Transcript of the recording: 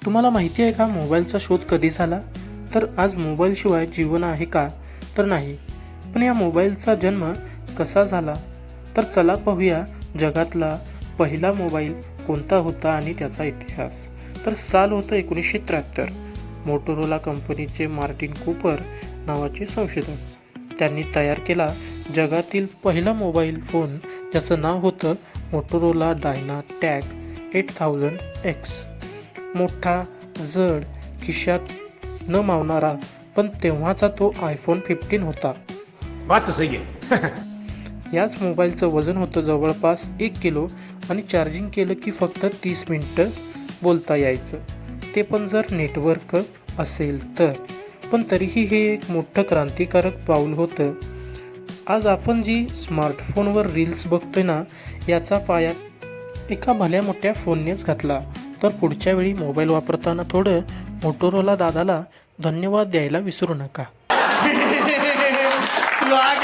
तुम्हाला माहिती आहे का मोबाईलचा शोध कधी झाला? तर आज मोबाईलशिवाय जीवन आहे का? तर नाही. पण या मोबाईलचा जन्म कसा झाला? तर चला पाहूया जगातला पहिला मोबाईल कोणता होता आणि त्याचा इतिहास. तर साल होतं 1973. मोटोरोला कंपनीचे मार्टिन कूपर नावाचे संशोधक त्यांनी तयार केला जगातील पहिला मोबाईल फोन, ज्याचं नाव होतं मोटोरोला डायनाटॅक 8000X. मोठा, जड, खिशात न मावणारा, पण तेव्हाचा तो आयफोन 15 होता. बात तो सही है. याच मोबाईलचं वजन होतं जवळपास 1 किलो आणि चार्जिंग केलं की फक्त 30 मिनिटं बोलता यायचं, ते पण जर नेटवर्क असेल तर. पण तरीही हे एक मोठं क्रांतिकारक पाऊल होतं. आज आपण जी स्मार्टफोनवर रील्स बघतोय ना, याचा पाया एका भल्या मोठ्या फोननेच घातला. तर पुढच्या वेळी मोबाईल वापरताना थोडं मोटोरोला दादाला धन्यवाद द्यायला विसरू नका.